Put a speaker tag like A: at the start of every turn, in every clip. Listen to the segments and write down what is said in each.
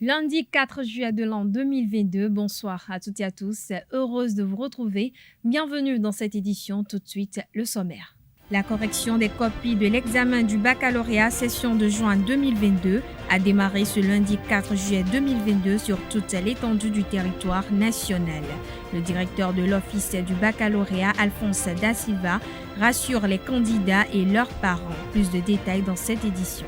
A: Lundi 4 juillet de l'an 2022, bonsoir à toutes et à tous, heureuse de vous retrouver. Bienvenue dans cette édition, tout de suite le sommaire. La correction des copies de l'examen du baccalauréat session de juin 2022 a démarré ce lundi 4 juillet 2022 sur toute l'étendue du territoire national. Le directeur de l'Office du baccalauréat, Alphonse Da Silva, rassure les candidats et leurs parents. Plus de détails dans cette édition.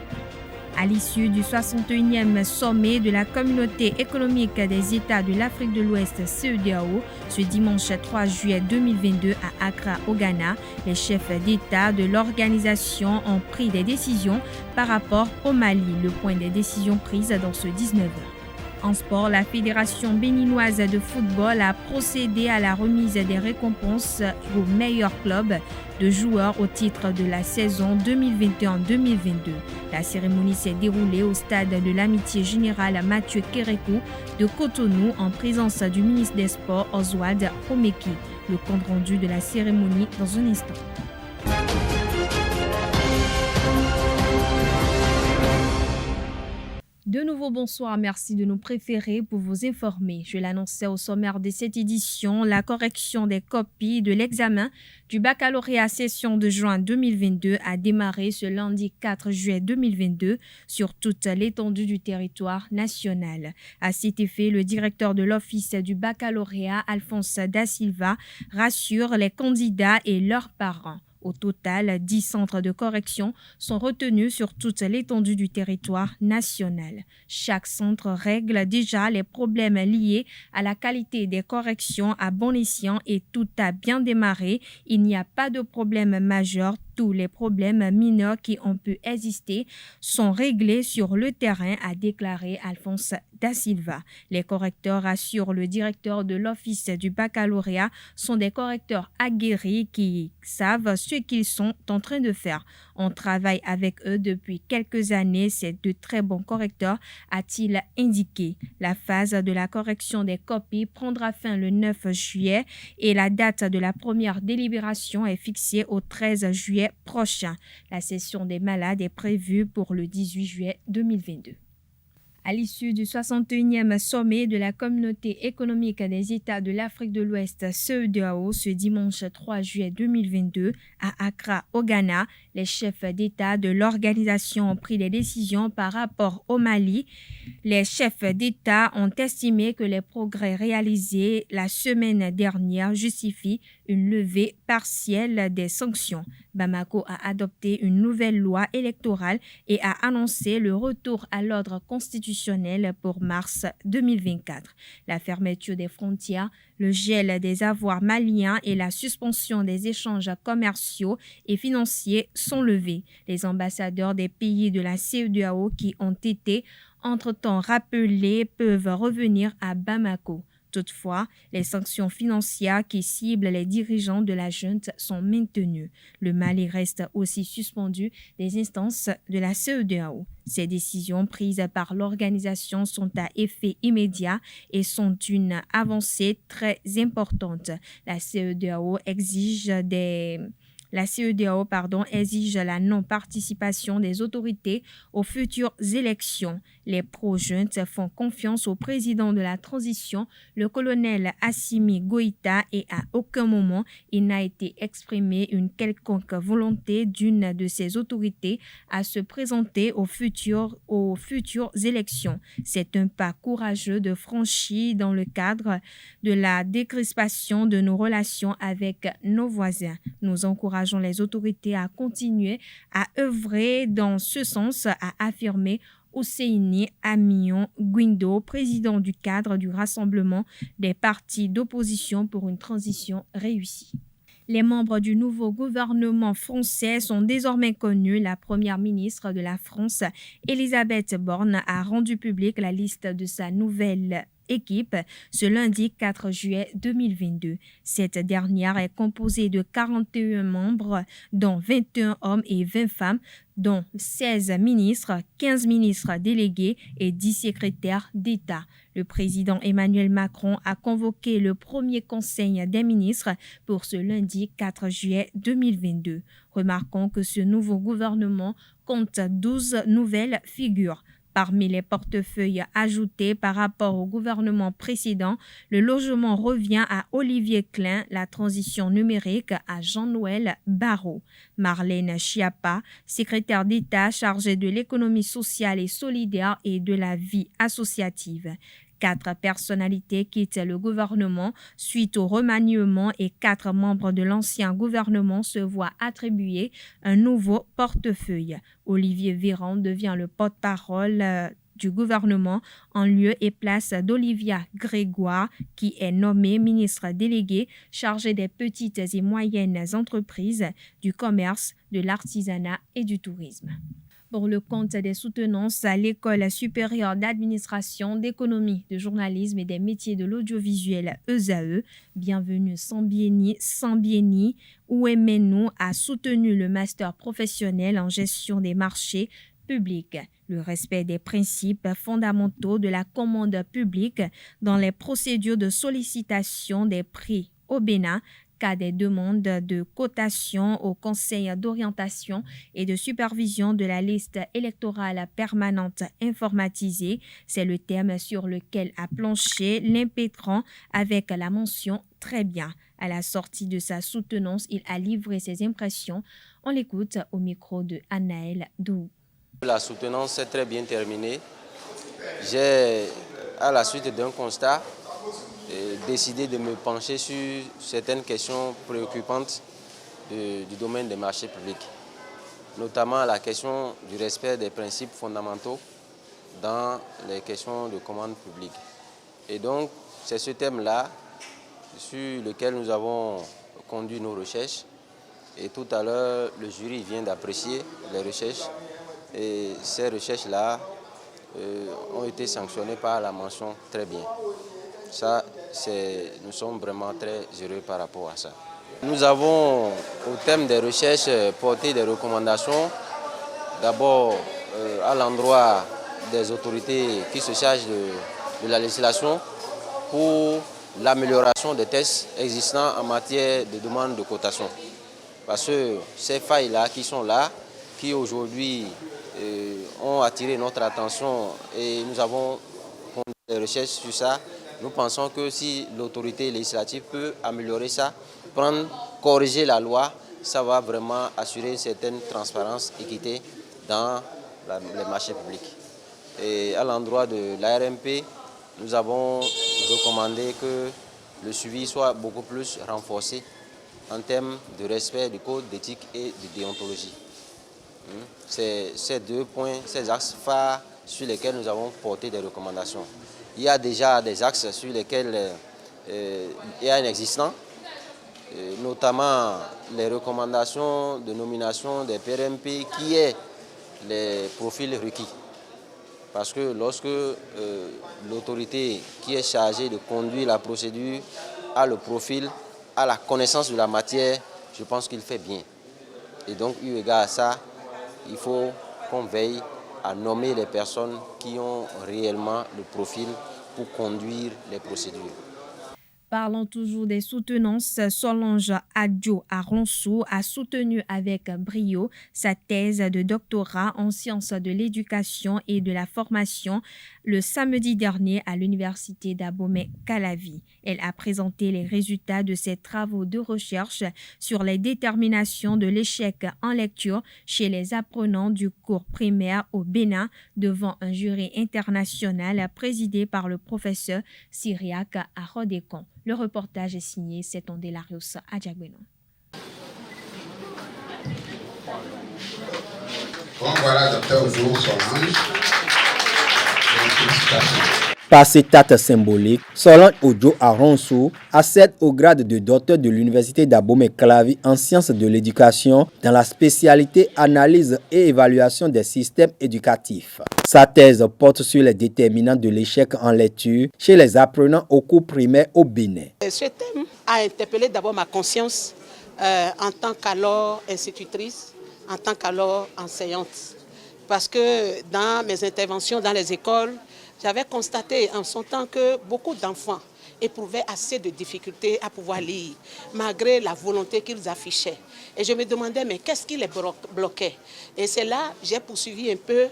A: À l'issue du 61e sommet de la Communauté économique des États de l'Afrique de l'Ouest CEDEAO, ce dimanche 3 juillet 2022 à Accra, au Ghana, les chefs d'État de l'organisation ont pris des décisions par rapport au Mali. Le point des décisions prises dans ce 19h. En sport, la Fédération béninoise de football a procédé à la remise des récompenses aux meilleurs clubs de joueurs au titre de la saison 2021-2022. La cérémonie s'est déroulée au stade de l'Amitié Générale Mathieu Kérékou de Cotonou en présence du ministre des Sports Oswald Omeki. Le compte rendu de la cérémonie dans un instant. De nouveau, bonsoir, merci de nous préférer pour vous informer. Je l'annonçais au sommaire de cette édition, la correction des copies de l'examen du baccalauréat session de juin 2022 a démarré ce lundi 4 juillet 2022 sur toute l'étendue du territoire national. À cet effet, le directeur de l'Office du baccalauréat, Alphonse Da Silva, rassure les candidats et leurs parents. Au total, 10 centres de correction sont retenus sur toute l'étendue du territoire national. Chaque centre règle déjà les problèmes liés à la qualité des corrections à bon escient et tout a bien démarré. Il n'y a pas de problème majeur. Tous les problèmes mineurs qui ont pu exister sont réglés sur le terrain, a déclaré Alphonse Da Silva. Les correcteurs, assure le directeur de l'Office du baccalauréat, sont des correcteurs aguerris qui savent ce qu'ils sont en train de faire. On travaille avec eux depuis quelques années, c'est de très bons correcteurs, a-t-il indiqué. La phase de la correction des copies prendra fin le 9 juillet et la date de la première délibération est fixée au 13 juillet prochain. La session des malades est prévue pour le 18 juillet 2022. À l'issue du 61e sommet de la Communauté économique des États de l'Afrique de l'Ouest CEDEAO ce dimanche 3 juillet 2022 à Accra, au Ghana, les chefs d'État de l'organisation ont pris des décisions par rapport au Mali. Les chefs d'État ont estimé que les progrès réalisés la semaine dernière justifient une levée partielle des sanctions. Bamako a adopté une nouvelle loi électorale et a annoncé le retour à l'ordre constitutionnel pour mars 2024. La fermeture des frontières, le gel des avoirs maliens et la suspension des échanges commerciaux et financiers sont levés. Les ambassadeurs des pays de la CEDEAO qui ont été entre-temps rappelés peuvent revenir à Bamako. Toutefois, les sanctions financières qui ciblent les dirigeants de la junte sont maintenues. Le Mali reste aussi suspendu des instances de la CEDEAO. Ces décisions prises par l'organisation sont à effet immédiat et sont une avancée très importante. La CEDEAO exige la non-participation des autorités aux futures élections. Les pro-juntes font confiance au président de la transition, le colonel Assimi Goïta, et à aucun moment il n'a été exprimé une quelconque volonté d'une de ces autorités à se présenter aux futures élections. C'est un pas courageux de franchi dans le cadre de la décrispation de nos relations avec nos voisins. Nous encourageons les autorités à continuer à œuvrer dans ce sens, a affirmé Husseini Amion Gwindo, président du cadre du Rassemblement des partis d'opposition pour une transition réussie. Les membres du nouveau gouvernement français sont désormais connus. La première ministre de la France, Elisabeth Borne, a rendu publique la liste de sa nouvelle équipe ce lundi 4 juillet 2022. Cette dernière est composée de 41 membres, dont 21 hommes et 20 femmes, dont 16 ministres, 15 ministres délégués et 10 secrétaires d'État. Le président Emmanuel Macron a convoqué le premier conseil des ministres pour ce lundi 4 juillet 2022. Remarquons que ce nouveau gouvernement compte 12 nouvelles figures. Parmi les portefeuilles ajoutés par rapport au gouvernement précédent, le logement revient à Olivier Klein, la transition numérique à Jean-Noël Barrot. Marlène Schiappa, secrétaire d'État chargée de l'économie sociale et solidaire et de la vie associative. 4 personnalités quittent le gouvernement suite au remaniement et 4 membres de l'ancien gouvernement se voient attribuer un nouveau portefeuille. Olivier Véran devient le porte-parole du gouvernement en lieu et place d'Olivia Grégoire, qui est nommée ministre déléguée chargée des petites et moyennes entreprises, du commerce, de l'artisanat et du tourisme. Pour le compte des soutenances à l'École supérieure d'administration, d'économie, de journalisme et des métiers de l'audiovisuel ESAE, Bienvenue Sambieni Ouemenou a soutenu le master professionnel en gestion des marchés publics, le respect des principes fondamentaux de la commande publique dans les procédures de sollicitation des prix au Bénin, cas des demandes de cotation au Conseil d'orientation et de supervision de la liste électorale permanente informatisée. C'est le thème sur lequel a planché l'impétrant avec la mention « Très bien ». À la sortie de sa soutenance, il a livré ses impressions. On l'écoute au micro de Anaël Dou.
B: La soutenance s'est très bien terminée. J'ai, à la suite d'un constat, décidé de me pencher sur certaines questions préoccupantes du domaine des marchés publics, notamment la question du respect des principes fondamentaux dans les questions de commande publique. Et donc, c'est ce thème-là sur lequel nous avons conduit nos recherches. Et tout à l'heure, le jury vient d'apprécier les recherches. Et ces recherches-là ont été sanctionnées par la mention « Très bien ». Ça, nous sommes vraiment très heureux par rapport à ça. Nous avons, au thème des recherches, porté des recommandations, d'abord à l'endroit des autorités qui se chargent de la législation pour l'amélioration des tests existants en matière de demande de cotation. Parce que ces failles-là qui sont là, qui aujourd'hui ont attiré notre attention et nous avons conduit des recherches sur ça. Nous pensons que si l'autorité législative peut améliorer ça, corriger la loi, ça va vraiment assurer une certaine transparence, équité dans les marchés publics. Et à l'endroit de l'ARMP, nous avons recommandé que le suivi soit beaucoup plus renforcé en termes de respect du code d'éthique et de déontologie. C'est ces 2 points, ces axes phares sur lesquels nous avons porté des recommandations. Il y a déjà des axes sur lesquels il y a un existant, notamment les recommandations de nomination des PRMP qui est les profils requis. Parce que lorsque l'autorité qui est chargée de conduire la procédure a le profil, a la connaissance de la matière, je pense qu'il fait bien. Et donc, eu égard à ça, il faut qu'on veille à nommer les personnes qui ont réellement le profil pour conduire les procédures.
A: Parlons toujours des soutenances, Solange Adjo Aronsou a soutenu avec brio sa thèse de doctorat en sciences de l'éducation et de la formation le samedi dernier à l'université d'Abomey-Calavi. Elle a présenté les résultats de ses travaux de recherche sur les déterminations de l'échec en lecture chez les apprenants du cours primaire au Bénin devant un jury international présidé par le professeur Syriac Arodekon. Le reportage est signé Seton Delarios Adjagbeno.
C: Bon, voilà, docteur Ojo Solange.
D: Par cet acte symbolique, Solange Adjo Aronsou accède au grade de docteur de l'université d'Abomey-Calavi en sciences de l'éducation dans la spécialité analyse et évaluation des systèmes éducatifs. Sa thèse porte sur les déterminants de l'échec en lecture chez les apprenants au cours primaire au Bénin.
E: Ce thème a interpellé d'abord ma conscience en tant qu'alors institutrice, en tant qu'alors enseignante. Parce que dans mes interventions dans les écoles, j'avais constaté en son temps que beaucoup d'enfants éprouvaient assez de difficultés à pouvoir lire, malgré la volonté qu'ils affichaient. Et je me demandais, mais qu'est-ce qui les bloquait? Et c'est là que j'ai poursuivi un peu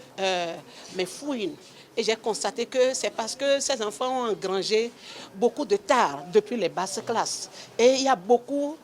E: mes fouilles. Et j'ai constaté que c'est parce que ces enfants ont engrangé beaucoup de tard depuis les basses classes. Et il y a beaucoup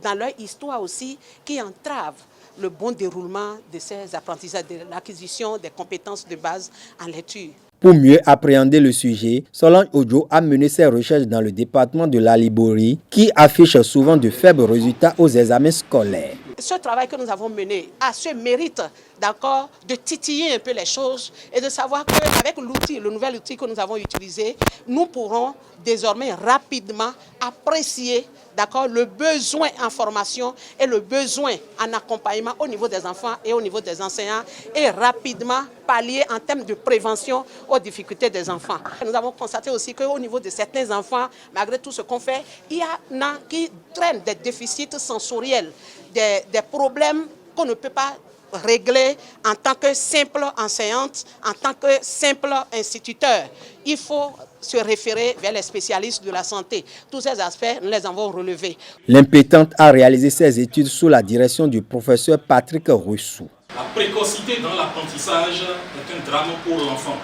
E: dans leur histoire aussi qui entravent le bon déroulement de ces apprentissages, de l'acquisition des compétences de base en lecture.
D: Pour mieux appréhender le sujet, Solange Ojo a mené ses recherches dans le département de la Liborie, qui affiche souvent de faibles résultats aux examens scolaires.
E: Ce travail que nous avons mené a ce mérite, d'accord, de titiller un peu les choses et de savoir qu'avec l'outil, le nouvel outil que nous avons utilisé, nous pourrons désormais rapidement apprécier, d'accord, le besoin en formation et le besoin en accompagnement au niveau des enfants et au niveau des enseignants et rapidement pallier en termes de prévention aux difficultés des enfants. Nous avons constaté aussi qu'au niveau de certains enfants, malgré tout ce qu'on fait, il y en a qui traînent des déficits sensoriels, des problèmes qu'on ne peut pas régler en tant que simple enseignante, en tant que simple instituteur. Il faut se référer vers les spécialistes de la santé. Tous ces aspects, nous les avons relevés.
D: L'impétente a réalisé ses études sous la direction du professeur Patrick Roussou.
F: La précocité dans l'apprentissage est un drame pour l'enfant.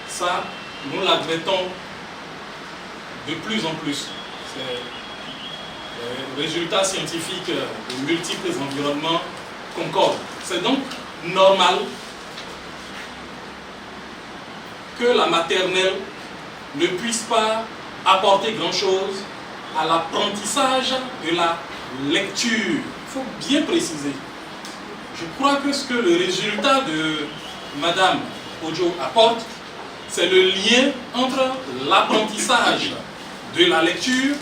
F: Ça, nous l'admettons de plus en plus. Les résultats scientifiques de multiples environnements concordent. C'est donc normal que la maternelle ne puisse pas apporter grand-chose à l'apprentissage de la lecture. Il faut bien préciser. Je crois que ce que le résultat de Madame Ojo apporte, c'est le lien entre l'apprentissage de la lecture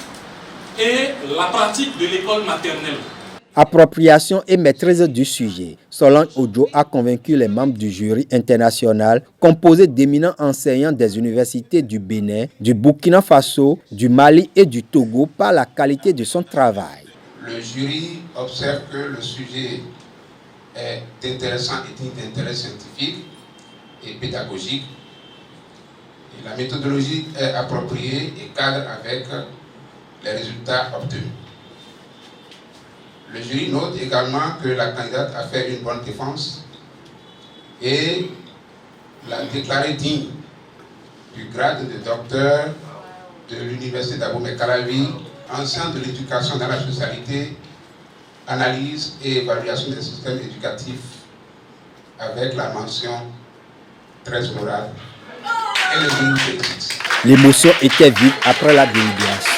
F: et la pratique de l'école maternelle.
D: Appropriation et maîtrise du sujet. Solange Ojo a convaincu les membres du jury international composé d'éminents enseignants des universités du Bénin, du Burkina Faso, du Mali et du Togo par la qualité de son travail.
C: Le jury observe que le sujet est intéressant et digne d'intérêt scientifique et pédagogique. Et la méthodologie est appropriée et cadre avec les résultats obtenus. Le jury note également que la candidate a fait une bonne défense et l'a déclaré digne du grade de docteur de l'Université d'Abomey-Calavi, enseignant de l'éducation dans la spécialité analyse et évaluation des systèmes éducatifs avec la mention très honorable. Et le jury félicite.
D: L'émotion était vive après la délibération.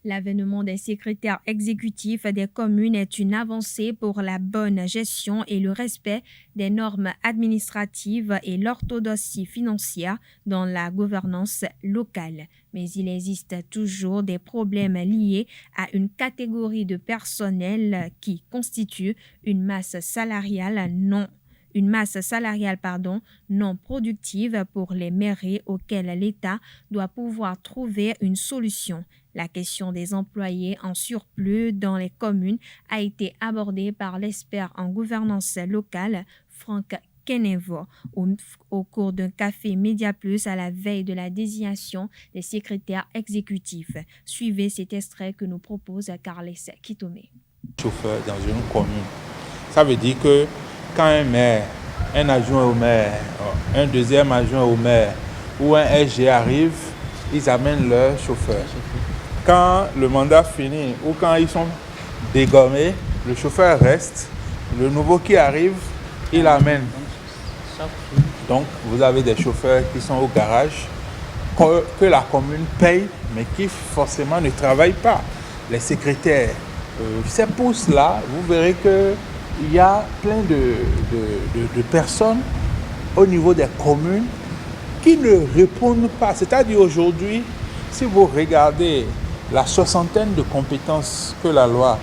A: L'avènement des secrétaires exécutifs des communes est une avancée pour la bonne gestion et le respect des normes administratives et l'orthodoxie financière dans la gouvernance locale. Mais il existe toujours des problèmes liés à une catégorie de personnel qui constitue une masse salariale non productive pour les mairies auxquelles l'État doit pouvoir trouver une solution. La question des employés en surplus dans les communes a été abordée par l'expert en gouvernance locale, Franck Kenevo, au cours d'un café Média Plus à la veille de la désignation des secrétaires exécutifs. Suivez cet extrait que nous propose Carles Kitome.
G: Chauffeur dans une commune, ça veut dire que quand un maire, un adjoint au maire, un deuxième adjoint au maire ou un SG arrive, ils amènent leur chauffeur. Quand le mandat finit ou quand ils sont dégommés, le chauffeur reste, le nouveau qui arrive, il amène. Donc vous avez des chauffeurs qui sont au garage, que la commune paye, mais qui forcément ne travaillent pas. Les secrétaires, ces postes-là, vous verrez qu'il y a plein de personnes au niveau des communes qui ne répondent pas. C'est-à-dire aujourd'hui, si vous regardez la soixantaine de compétences que la loi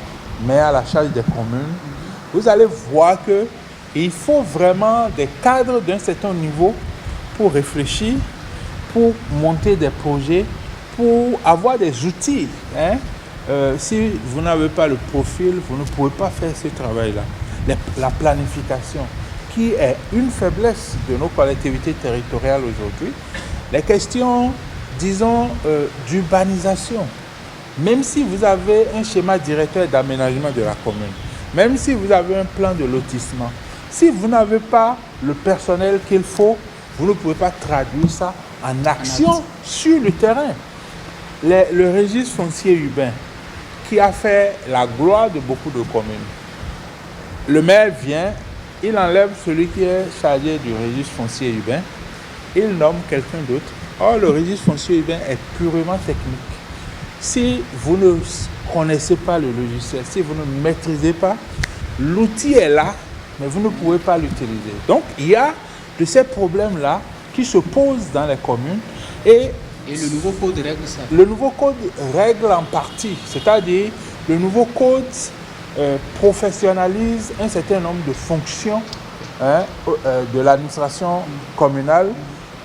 G: met à la charge des communes, vous allez voir qu'il faut vraiment des cadres d'un certain niveau pour réfléchir, pour monter des projets, pour avoir des outils. Si vous n'avez pas le profil, vous ne pouvez pas faire ce travail-là. La planification. qui est une faiblesse de nos collectivités territoriales aujourd'hui, les questions, disons, d'urbanisation. Même si vous avez un schéma directeur d'aménagement de la commune, même si vous avez un plan de lotissement, si vous n'avez pas le personnel qu'il faut, vous ne pouvez pas traduire ça en action sur le terrain. Le registre foncier urbain, qui a fait la gloire de beaucoup de communes, le maire vient, il enlève celui qui est chargé du registre foncier urbain, il nomme quelqu'un d'autre. Or, le registre foncier urbain est purement technique. Si vous ne connaissez pas le logiciel, si vous ne maîtrisez pas, l'outil est là, mais vous ne pouvez pas l'utiliser. Donc, il y a de ces problèmes-là qui se posent dans les communes et
H: le nouveau code règle ça?
G: Le nouveau code règle en partie, c'est-à-dire le nouveau code professionnalise un certain nombre de fonctions de l'administration communale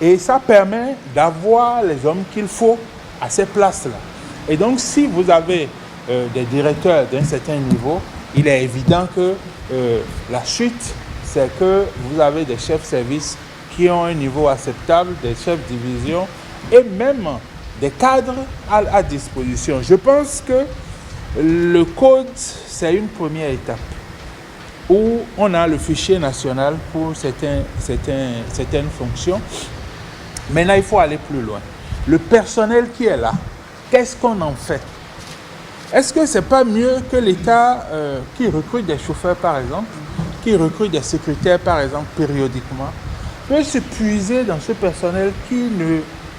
G: et ça permet d'avoir les hommes qu'il faut à ces places-là. Et donc, si vous avez des directeurs d'un certain niveau, il est évident que la suite, c'est que vous avez des chefs de service qui ont un niveau acceptable, des chefs de division et même des cadres à disposition. Je pense que le code, c'est une première étape où on a le fichier national pour certaines fonctions. Maintenant, il faut aller plus loin. Le personnel qui est là, qu'est-ce qu'on en fait? Est-ce que ce n'est pas mieux que l'État qui recrute des chauffeurs, par exemple, qui recrute des secrétaires, par exemple, périodiquement, peut se puiser dans ce personnel qui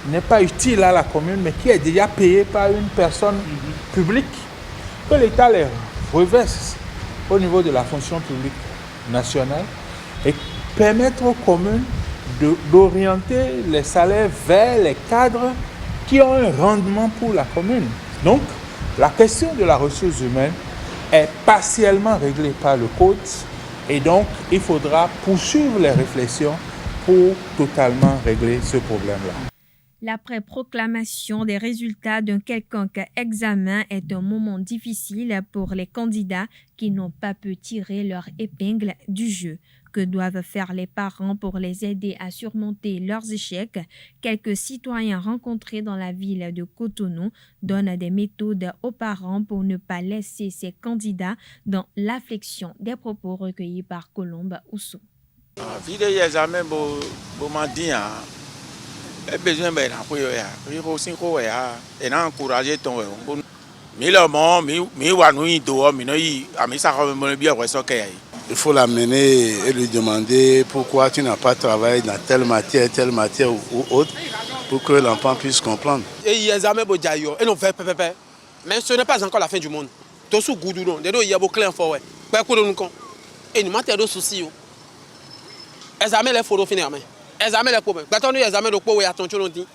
G: n'est pas utile à la commune, mais qui est déjà payé par une personne publique, que l'État les reverse au niveau de la fonction publique nationale et permettre aux communes d'orienter les salaires vers les cadres qui ont un rendement pour la commune. Donc, la question de la ressource humaine est partiellement réglée par le code et donc il faudra poursuivre les réflexions pour totalement régler ce problème-là.
A: L'après-proclamation des résultats d'un quelconque examen est un moment difficile pour les candidats qui n'ont pas pu tirer leur épingle du jeu. Que doivent faire les parents pour les aider à surmonter leurs échecs? Quelques citoyens rencontrés dans la ville de Cotonou donnent des méthodes aux parents pour ne pas laisser ces candidats dans l'affliction. Des propos recueillis par Colombe Oussou.
I: Il faut l'amener et lui demander pourquoi tu n'as pas travaillé dans telle matière ou autre, pour que l'enfant puisse comprendre.
J: Mais ce n'est pas encore la fin du monde.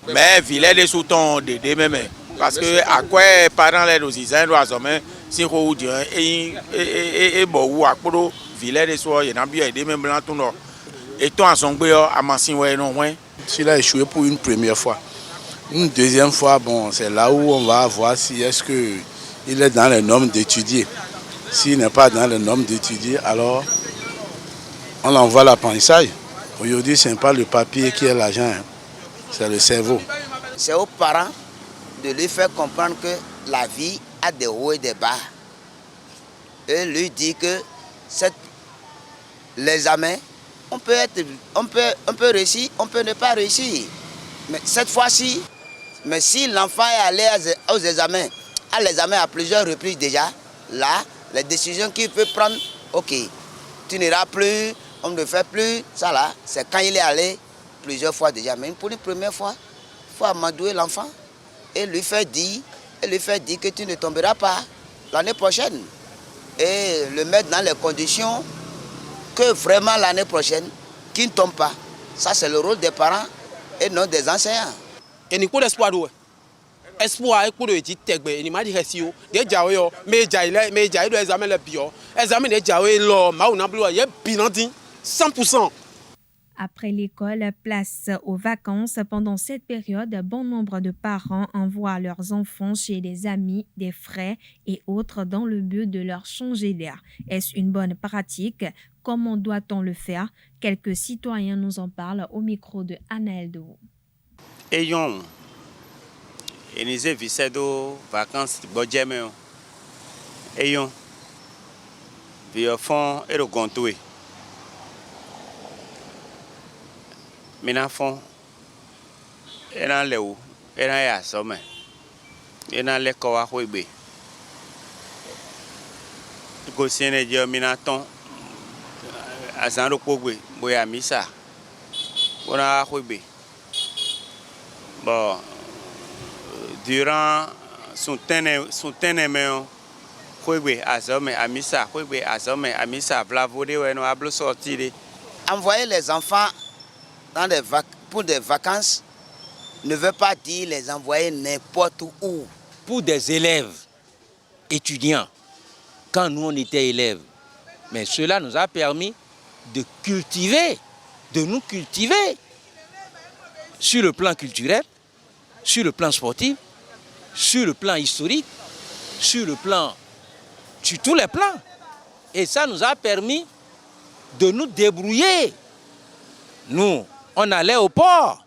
K: Mais vilain des sous-tons de même. Parce que à quoi parents les dosiens doivent s'emmener si on dit et bon à quoi vilain des soirs il y a bien des mêmes blancs tout nord et toi en son béo à Massin ouais non ouais.
I: S'il a échoué pour une première fois, une deuxième fois bon c'est là où on va voir si est-ce que il est dans les normes d'étudier. S'il n'est pas dans les normes d'étudier, alors on l'envoie à l'apprentissage. Aujourd'hui, ce n'est pas le papier qui est l'argent, c'est le cerveau.
L: C'est aux parents de lui faire comprendre que la vie a des hauts et des bas. Et lui dire que l'examen, on peut réussir, on peut ne pas réussir. Mais cette fois-ci, mais si l'enfant est allé aux examens, à l'examen à plusieurs reprises déjà, là, les décisions qu'il peut prendre, ok, tu n'iras plus, on ne fait plus, ça là, c'est quand il est allé plusieurs fois déjà. Mais pour une première fois, il faut amadouer l'enfant et lui faire dire que tu ne tomberas pas l'année prochaine. Et le mettre dans les conditions que vraiment l'année prochaine, qu'il ne tombe pas. Ça, c'est le rôle des parents et non des enseignants.
J: Et il faut l'espoir. Espoir est pour le dit il m'a dit resio des jaoyo mais jaile do examen le pio examen des jaoyo lo ma on a 100%.
A: Après l'école, place aux vacances. Pendant cette période, bon nombre de parents envoient leurs enfants chez des amis, des frères et autres dans le but de leur changer d'air. Est-ce une bonne pratique? Comment doit-on le faire? Quelques citoyens nous en parlent au micro de Anaël Dou.
M: Ayons visé des vacances de ayons puis fond et le gontoé. Mina fond et dans les ou et dans les sommets et dans les kowa huebe. Gosine dio mina ton azan pogwe boya misa. Bona huebe. Bon, durant son ténéméon,
L: envoyer les enfants dans pour des vacances ne veut pas dire les envoyer n'importe où.
N: Pour des élèves, étudiants, quand nous on était élèves, mais cela nous a permis de nous cultiver sur le plan culturel, sur le plan sportif, sur le plan historique, sur tous les plans. Et ça nous a permis de nous débrouiller. Nous, on allait au port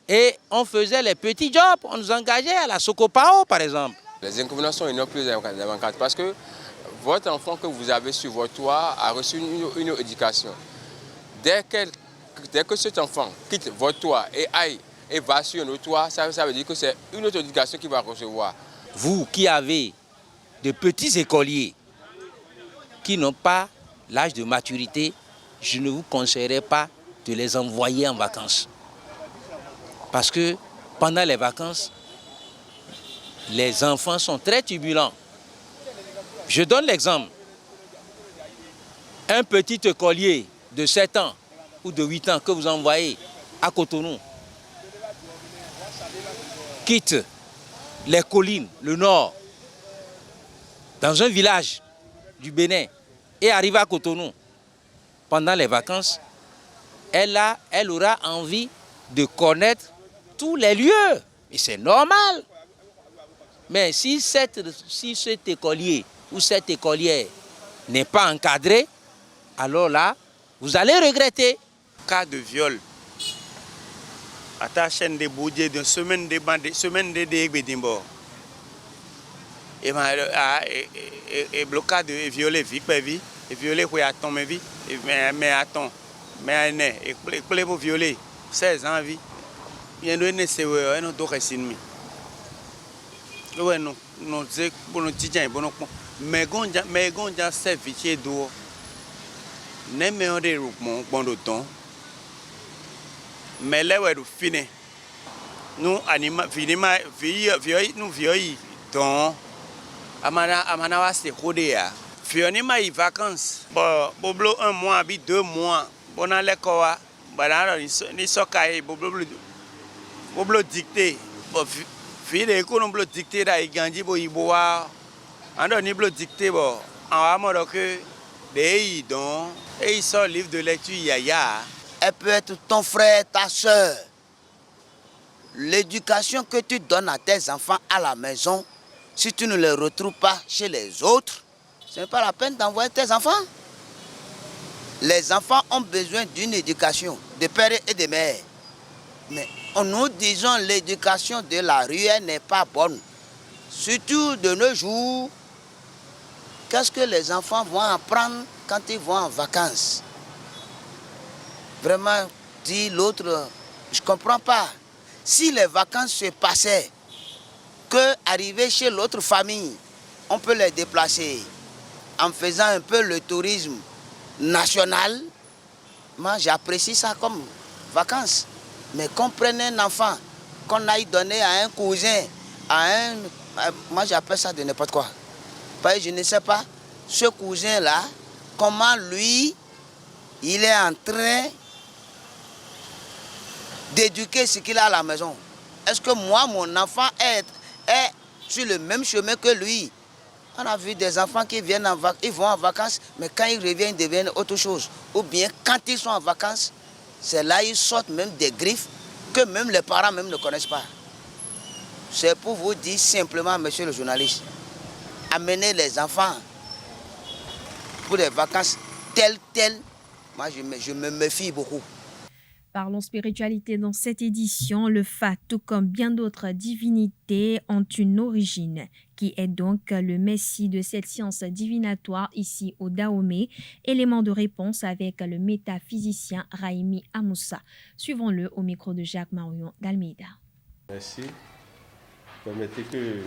N: et on faisait les petits jobs. On nous engageait à la Sokopao, par exemple.
B: Les inconvénients sont énormes plus importants parce que votre enfant que vous avez sur votre toit a reçu une éducation. Dès que cet enfant quitte votre toit et va sur notre toit, ça veut dire que c'est une autre éducation qu'il va recevoir.
N: Vous qui avez de petits écoliers qui n'ont pas l'âge de maturité, je ne vous conseillerais pas de les envoyer en vacances. Parce que pendant les vacances, les enfants sont très turbulents. Je donne l'exemple. Un petit écolier de 7 ans ou de 8 ans que vous envoyez à Cotonou quitte les collines, le nord, dans un village du Bénin et arrive à Cotonou pendant les vacances, elle aura envie de connaître tous les lieux. Et c'est normal. Mais si cet écolier ou cette écolière n'est pas encadré, alors là, vous allez regretter.
M: Cas de viol. À ta chaîne de boudier d'une semaine de débédimbo. Et blocade de violer vie per vie, et violer quoi à ton vie, mais attends, mais et pour violer 16 ans vie. Il y a une c'est un autre récit. Ouais non c'est bon tijan bon mais gonja service do ne me on de mon bon de temps mais là ouais fini nous anima finima vie nous vie donc amana wa se kodea fioni ma vacances bon blo 1 mois bi 2 mois bon à l'école bana ni sokai blo dicté bon fille ko no blo dicté da iganji bo iboa ando ni blo dicté bo en amodo que des donc et il sort livre de lecture yaya.
L: Elle peut être ton frère, ta soeur. L'éducation que tu donnes à tes enfants à la maison, si tu ne les retrouves pas chez les autres, ce n'est pas la peine d'envoyer tes enfants. Les enfants ont besoin d'une éducation de père et de mère. Mais nous disons l'éducation de la rue n'est pas bonne. Surtout de nos jours, qu'est-ce que les enfants vont apprendre quand ils vont en vacances? Vraiment, dit l'autre, je ne comprends pas. Si les vacances se passaient, que arriver chez l'autre famille, on peut les déplacer en faisant un peu le tourisme national, moi j'apprécie ça comme vacances. Mais qu'on prenne un enfant, qu'on aille donner à un cousin, moi j'appelle ça de n'importe quoi. Parce que je ne sais pas, ce cousin-là, comment lui, il est en train d'éduquer ce qu'il a à la maison. Est-ce que moi, mon enfant est sur le même chemin que lui? On a vu des enfants qui ils vont en vacances, mais quand ils reviennent, ils deviennent autre chose. Ou bien, quand ils sont en vacances, C'est là qu'ils sortent même des griffes que même les parents même ne connaissent pas. C'est pour vous dire simplement, monsieur le journaliste, amener les enfants pour des vacances telles, moi je me méfie beaucoup.
A: Parlons spiritualité dans cette édition. Le Fa, tout comme bien d'autres divinités, ont une origine, qui est donc le messie de cette science divinatoire ici au Dahomey. Élément de réponse avec le métaphysicien Raimi Amoussa. Suivons-le au micro de Jacques Marion d'Almeida.
O: Merci. Permettez que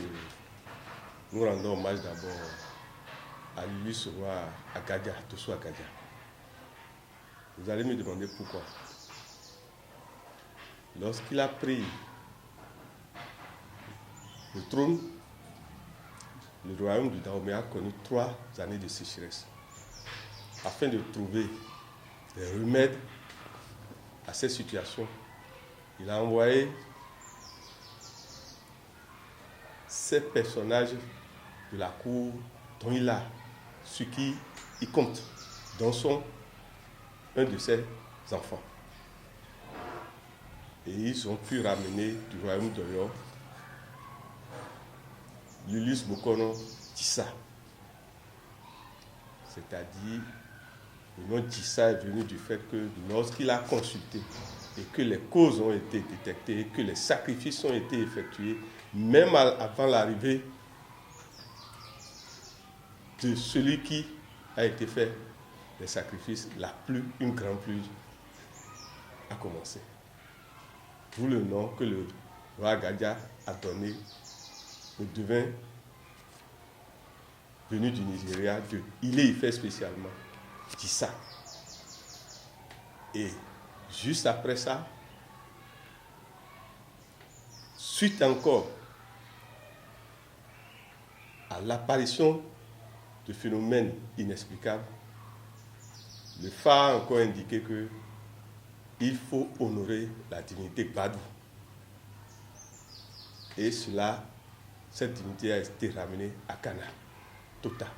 O: nous rendons hommage d'abord à l'illustre roi Agadia, Tosso Agadia. Vous allez me demander pourquoi. Lorsqu'il a pris le trône, le royaume du Dahomey a connu 3 années de sécheresse. Afin de trouver des remèdes à cette situation, il a envoyé ces personnages de la cour dont il a ce qui y compte, dont sont un de ses enfants. Et ils ont pu ramener du royaume d'Oyo Lulus Bokono Tissa. C'est-à-dire, le nom Tissa est venu du fait que lorsqu'il a consulté et que les causes ont été détectées et que les sacrifices ont été effectués, même avant l'arrivée de celui qui a été fait les sacrifices, une grande pluie a commencé. D'où le nom que le roi Agadia a donné au devin venu du Nigeria de Ile-Ife spécialement, Tissa. Et juste après ça, suite encore à l'apparition de phénomènes inexplicables, le Fa a encore indiqué que il faut honorer la divinité Gbadou. Et cette divinité a été ramenée à Kana, Tota.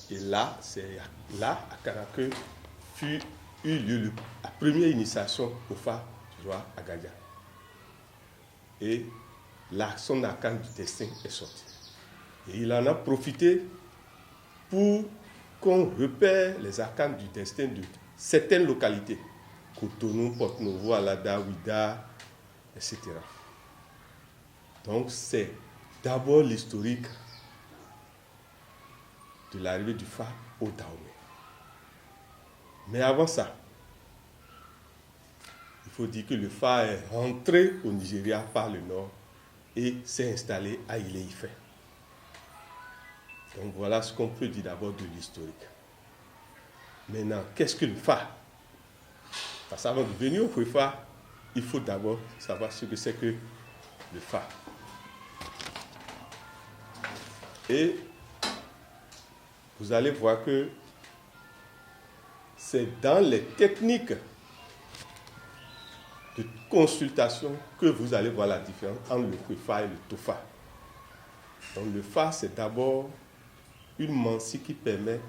O: Et là, c'est là, à Kana, que eut lieu la première initiation au Fa du roi Agadia. Et là, son arcane du destin est sorti. Et il en a profité pour qu'on repère les arcanes du destin de certaines localités, Cotonou, Porto-Novo, Alada, Ouida, etc. Donc c'est d'abord l'historique de l'arrivée du Fa au Dahomey. Mais avant ça, il faut dire que le Fa est rentré au Nigeria par le nord et s'est installé à Ile-Ife. Donc voilà ce qu'on peut dire d'abord de l'historique. Maintenant, qu'est-ce que le Fa? Parce qu'avant de venir au Fa, il faut d'abord savoir ce que c'est que le Fa. Et vous allez voir que c'est dans les techniques de consultation que vous allez voir la différence entre le Fa et le Tofa. Donc le Fa, c'est d'abord une mancie qui permet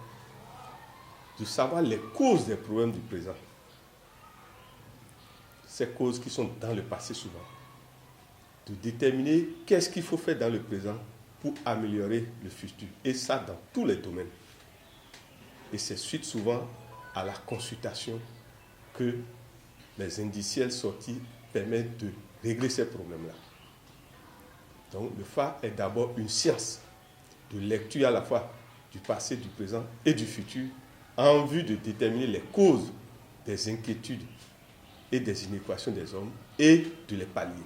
O: de savoir les causes des problèmes du présent. Ces causes qui sont dans le passé souvent. De déterminer qu'est-ce qu'il faut faire dans le présent pour améliorer le futur. Et ça dans tous les domaines. Et c'est suite souvent à la consultation que les indiciels sortis permettent de régler ces problèmes-là. Donc le Fa est d'abord une science de lecture à la fois du passé, du présent et du futur en vue de déterminer les causes des inquiétudes et des inéquations des hommes et de les pallier.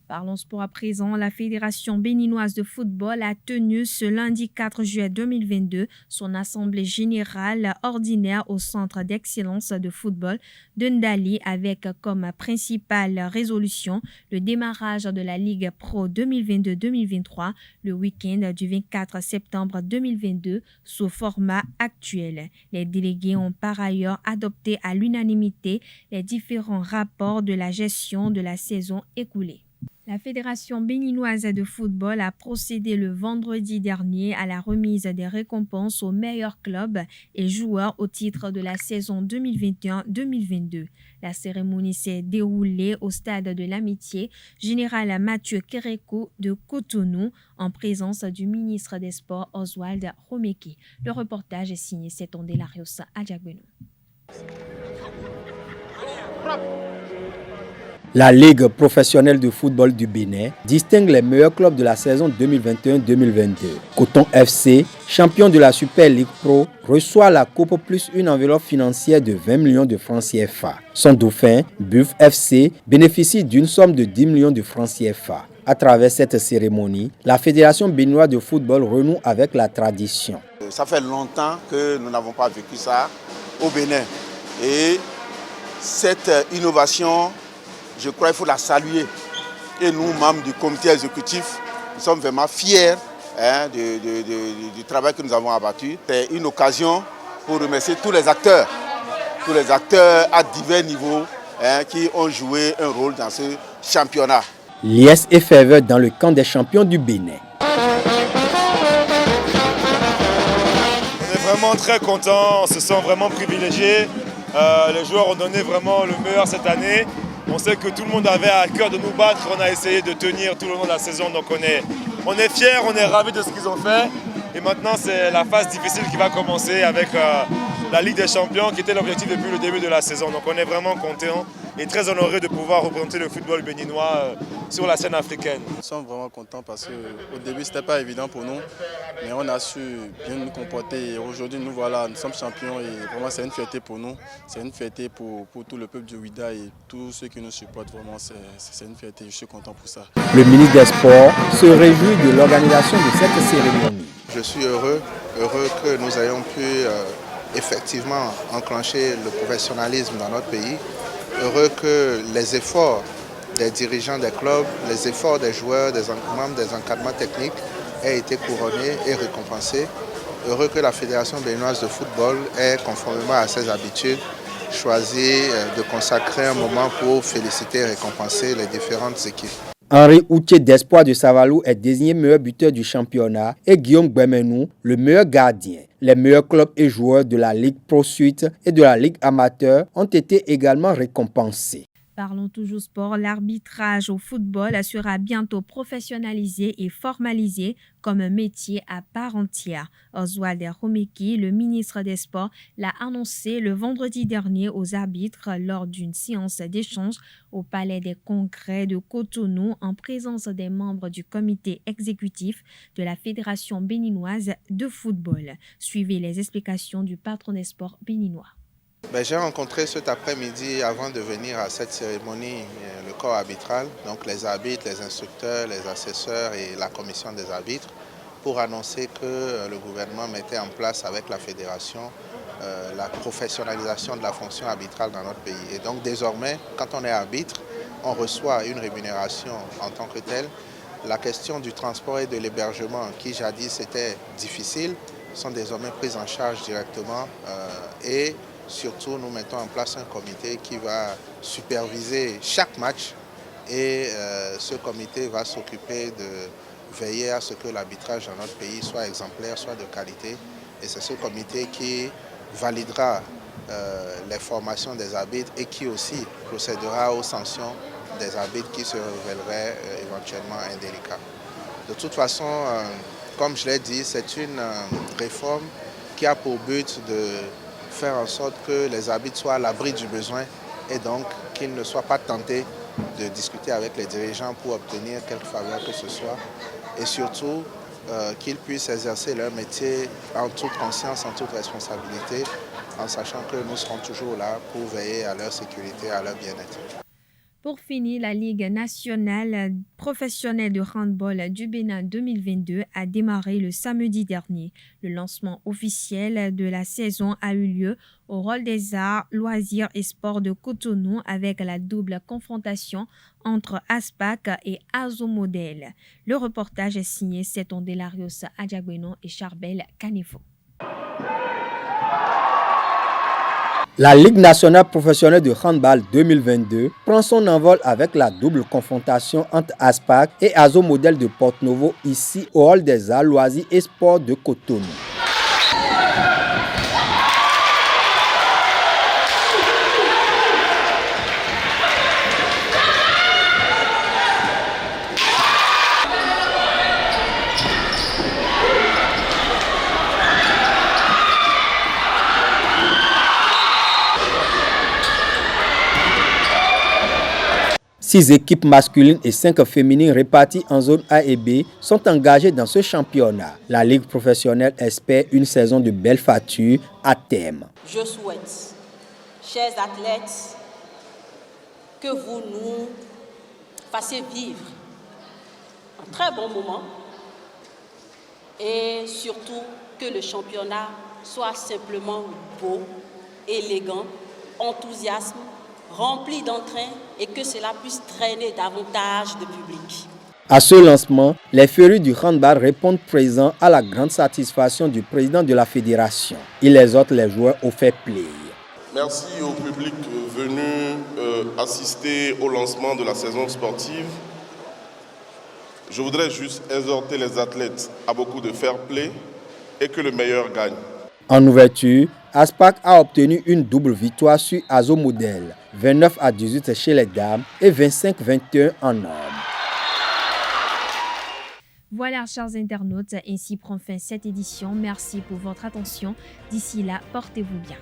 A: Parlons sport à présent. La Fédération béninoise de football a tenu ce lundi 4 juillet 2022 son assemblée générale ordinaire au Centre d'excellence de football de Ndali avec comme principale résolution le démarrage de la Ligue Pro 2022-2023 le week-end du 24 septembre 2022 sous format actuel. Les délégués ont par ailleurs adopté à l'unanimité les différents rapports de la gestion de la saison écoulée. La Fédération béninoise de football a procédé le vendredi dernier à la remise des récompenses aux meilleurs clubs et joueurs au titre de la saison 2021-2022. La cérémonie s'est déroulée au stade de l'Amitié, général Mathieu Kérékou de Cotonou, en présence du ministre des Sports Oswald Romeke. Le reportage est signé Setonde Lariosa Adjagbeno.
D: La Ligue professionnelle de football du Bénin distingue les meilleurs clubs de la saison 2021-2022. Coton FC, champion de la Super League Pro, reçoit la coupe plus une enveloppe financière de 20 millions de francs CFA. Son dauphin, Buff FC, bénéficie d'une somme de 10 millions de francs CFA. À travers cette cérémonie, la Fédération béninoise de football renoue avec la tradition.
I: Ça fait longtemps que nous n'avons pas vécu ça au Bénin. Et cette innovation, je crois qu'il faut la saluer. Et nous, membres du comité exécutif, nous sommes vraiment fiers du travail que nous avons abattu. C'est une occasion pour remercier tous les acteurs à divers niveaux qui ont joué un rôle dans ce championnat.
D: Liesse et ferveur dans le camp des champions du Bénin.
P: On est vraiment très contents, on se sent vraiment privilégiés. Les joueurs ont donné vraiment le meilleur cette année. On sait que tout le monde avait à cœur de nous battre. On a essayé de tenir tout le long de la saison. Donc on est fiers, on est ravis de ce qu'ils ont fait. Et maintenant, c'est la phase difficile qui va commencer avec la Ligue des Champions, qui était l'objectif depuis le début de la saison. Donc on est vraiment contents et très honorés de pouvoir représenter le football béninois sur la scène africaine.
Q: Nous sommes vraiment contents parce qu'au début, ce n'était pas évident pour nous. Mais on a su bien nous comporter. Et aujourd'hui, nous sommes champions. Et vraiment, c'est une fierté pour nous. C'est une fierté pour tout le peuple du Ouida et tous ceux qui nous supportent. Vraiment, c'est une fierté. Je suis content pour ça.
D: Le ministre des Sports se réjouit de l'organisation de cette cérémonie.
R: Je suis heureux que nous ayons pu effectivement enclencher le professionnalisme dans notre pays. Heureux que les efforts des dirigeants des clubs, les efforts des joueurs, des membres des encadrements techniques aient été couronnés et récompensés. Heureux que la Fédération béninoise de football ait, conformément à ses habitudes, choisi de consacrer un moment pour féliciter et récompenser les différentes équipes.
D: Henri Outier d'Espoir de Savalou est désigné meilleur buteur du championnat et Guillaume Gbemenou le meilleur gardien. Les meilleurs clubs et joueurs de la Ligue Pro Suite et de la Ligue Amateur ont été également récompensés.
A: Parlons toujours sport. L'arbitrage au football sera bientôt professionnalisé et formalisé comme un métier à part entière. Oswald Romeke, le ministre des Sports, l'a annoncé le vendredi dernier aux arbitres lors d'une séance d'échange au Palais des Congrès de Cotonou en présence des membres du comité exécutif de la Fédération béninoise de football. Suivez les explications du patron des sports béninois.
R: J'ai rencontré cet après-midi, avant de venir à cette cérémonie, le corps arbitral, donc les arbitres, les instructeurs, les assesseurs et la commission des arbitres, pour annoncer que le gouvernement mettait en place avec la fédération la professionnalisation de la fonction arbitrale dans notre pays. Et donc désormais, quand on est arbitre, on reçoit une rémunération en tant que telle. La question du transport et de l'hébergement, qui jadis était difficile, sont désormais prises en charge directement et surtout, nous mettons en place un comité qui va superviser chaque match et ce comité va s'occuper de veiller à ce que l'arbitrage dans notre pays soit exemplaire, soit de qualité. Et c'est ce comité qui validera les formations des arbitres et qui aussi procédera aux sanctions des arbitres qui se révéleraient éventuellement indélicats. De toute façon, comme je l'ai dit, c'est une réforme qui a pour but de faire en sorte que les arbitres soient à l'abri du besoin et donc qu'ils ne soient pas tentés de discuter avec les dirigeants pour obtenir quelque faveur que ce soit et surtout qu'ils puissent exercer leur métier en toute conscience, en toute responsabilité, en sachant que nous serons toujours là pour veiller à leur sécurité, à leur bien-être.
A: Pour finir, la Ligue nationale professionnelle de handball du Bénin 2022 a démarré le samedi dernier. Le lancement officiel de la saison a eu lieu au Hall des Arts, Loisirs et Sports de Cotonou avec la double confrontation entre Aspac et Azomodel. Le reportage est signé Setonde Lariosa Adjagbeno et Charbel Canifo.
D: La Ligue nationale professionnelle de handball 2022 prend son envol avec la double confrontation entre Aspac et Azo Modèle de Porto-Novo ici au hall des arts, loisirs et sports de Cotonou. Six équipes masculines et 5 féminines réparties en zone A et B sont engagées dans ce championnat. La Ligue professionnelle espère une saison de belle facture à terme.
S: Je souhaite, chers athlètes, que vous nous fassiez vivre un très bon moment et surtout que le championnat soit simplement beau, élégant, enthousiasme, rempli d'entrain et que cela puisse traîner davantage de public.
D: À ce lancement, les férus du handball répondent présents à la grande satisfaction du président de la fédération. Il exhorte les joueurs au fair play.
T: Merci au public venu assister au lancement de la saison sportive. Je voudrais juste exhorter les athlètes à beaucoup de fair play et que le meilleur gagne.
D: En ouverture, Aspac a obtenu une double victoire sur Azo Modèle, 29-18 chez les dames et 25-21 en hommes.
A: Voilà, chers internautes, ainsi prend fin cette édition. Merci pour votre attention. D'ici là, portez-vous bien.